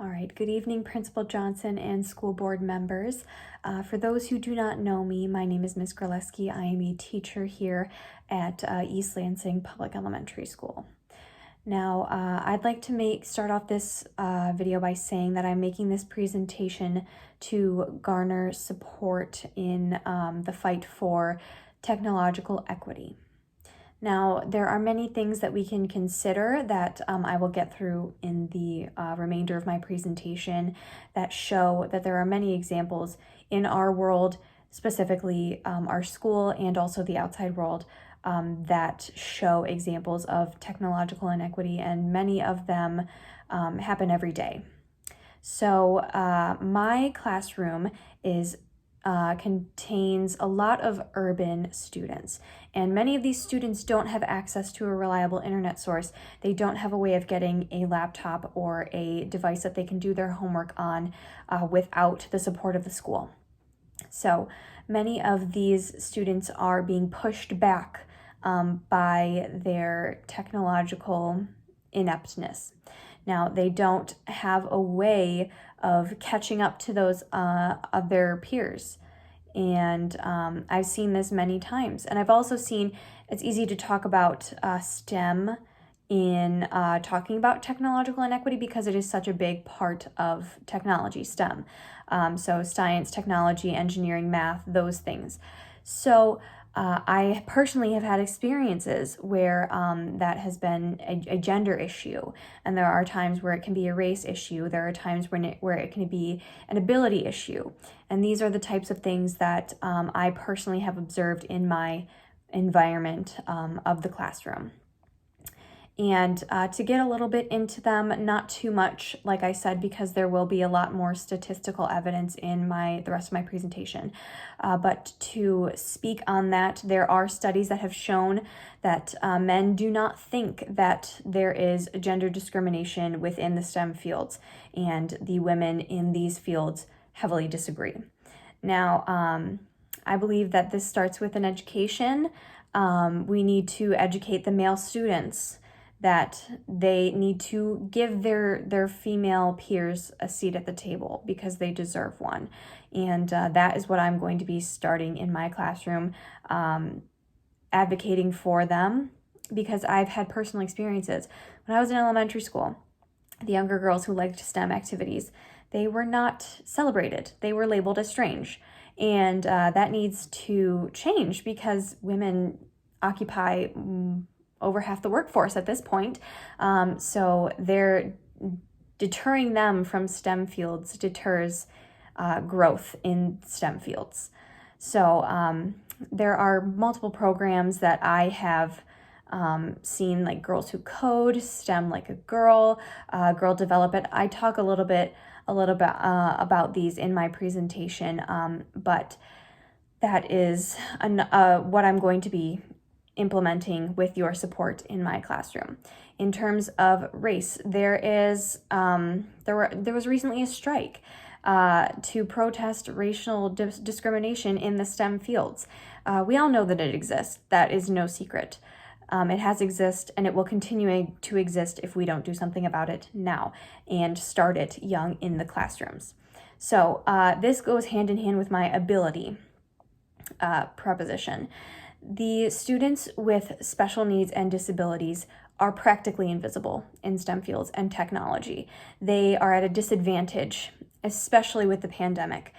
All right, good evening, Principal Johnson and school board members. For those who do not know me, my name is Ms. Graleski. I am a teacher here at East Lansing Public Elementary School. Now, I'd like to start off this video by saying that I'm making this presentation to garner support in the fight for technological equity. Now, there are many things that we can consider that I will get through in the remainder of my presentation that show that there are many examples in our world, specifically our school and also the outside world, that show examples of technological inequity, and many of them happen every day. So my classroom contains a lot of urban students, and many of these students don't have access to a reliable internet source. They don't have a way of getting a laptop or a device that they can do their homework on without the support of the school. So many of these students are being pushed back by their technological ineptness. Now, they don't have a way of catching up to those of their peers. And I've seen this many times. And I've also seen it's easy to talk about STEM in talking about technological inequity because it is such a big part of technology, STEM. So science, technology, engineering, math, those things. So I personally have had experiences where that has been a gender issue, and there are times where it can be a race issue. There are times where it can be an ability issue, and these are the types of things that I personally have observed in my environment of the classroom. And to get a little bit into them, not too much, like I said, because there will be a lot more statistical evidence in the rest of my presentation. But to speak on that, there are studies that have shown that men do not think that there is gender discrimination within the STEM fields, and the women in these fields heavily disagree. Now, I believe that this starts with an education. We need to educate the male students that they need to give their female peers a seat at the table because they deserve one. And that is what I'm going to be starting in my classroom, advocating for them, because I've had personal experiences. When I was in elementary school, the younger girls who liked STEM activities, they were not celebrated. They were labeled as strange. And that needs to change because women occupy over half the workforce at this point. So they're deterring them from STEM fields deters growth in STEM fields. So there are multiple programs that I have seen, like Girls Who Code, STEM Like a Girl, Girl Develop It. I talk a little bit about these in my presentation, but that is what I'm going to be implementing with your support in my classroom. In terms of race, there was recently a strike to protest racial discrimination in the STEM fields. We all know that it exists. That is no secret. It has existed, and it will continue to exist if we don't do something about it now and start it young in the classrooms. So this goes hand in hand with my ability proposition. The students with special needs and disabilities are practically invisible in STEM fields and technology. They are at a disadvantage, especially with the pandemic.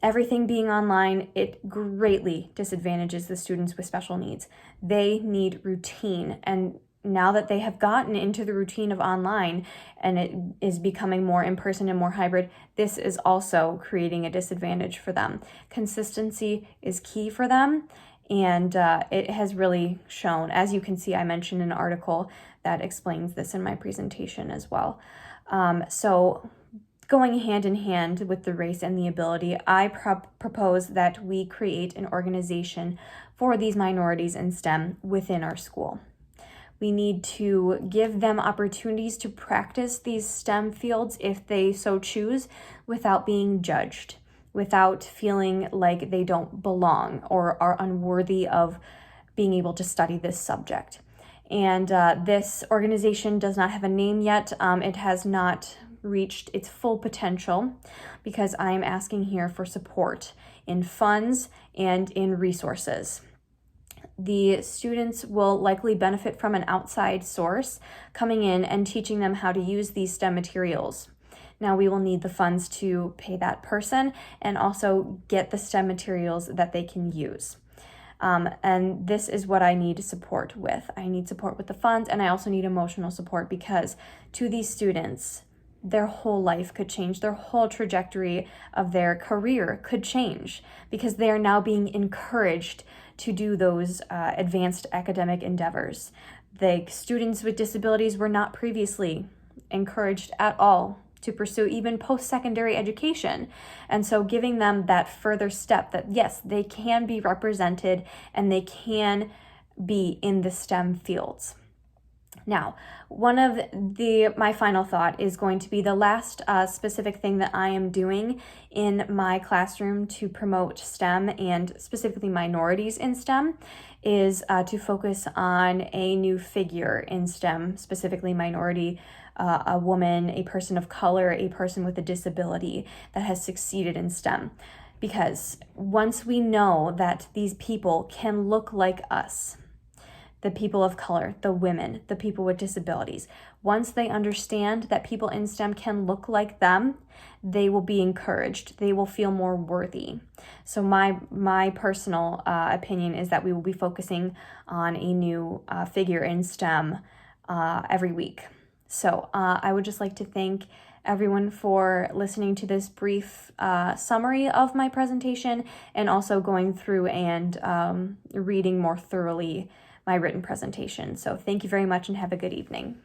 Everything being online, it greatly disadvantages the students with special needs. They need routine, and now that they have gotten into the routine of online and it is becoming more in-person and more hybrid, this is also creating a disadvantage for them. Consistency is key for them. And it has really shown, as you can see, I mentioned an article that explains this in my presentation as well. So going hand in hand with the race and the ability, I propose that we create an organization for these minorities in STEM within our school. We need to give them opportunities to practice these STEM fields if they so choose without being judged, without feeling like they don't belong or are unworthy of being able to study this subject. And this organization does not have a name yet. It has not reached its full potential, because I'm asking here for support in funds and in resources. The students will likely benefit from an outside source coming in and teaching them how to use these STEM materials. Now we will need the funds to pay that person and also get the STEM materials that they can use. And this is what I need support with. I need support with the funds, and I also need emotional support, because to these students, their whole life could change. Their whole trajectory of their career could change, because they are now being encouraged to do those advanced academic endeavors. The students with disabilities were not previously encouraged at all to pursue even post-secondary education. And so giving them that further step that yes, they can be represented and they can be in the STEM fields. Now, one of my final thought is going to be the last specific thing that I am doing in my classroom to promote STEM and specifically minorities in STEM is to focus on a new figure in STEM, specifically minority, a woman, a person of color, a person with a disability that has succeeded in STEM. Because once we know that these people can look like us, the people of color, the women, the people with disabilities, once they understand that people in STEM can look like them, they will be encouraged. They will feel more worthy. So my personal opinion is that we will be focusing on a new figure in STEM every week. So I would just like to thank everyone for listening to this brief summary of my presentation, and also going through and reading more thoroughly my written presentation. So thank you very much and have a good evening.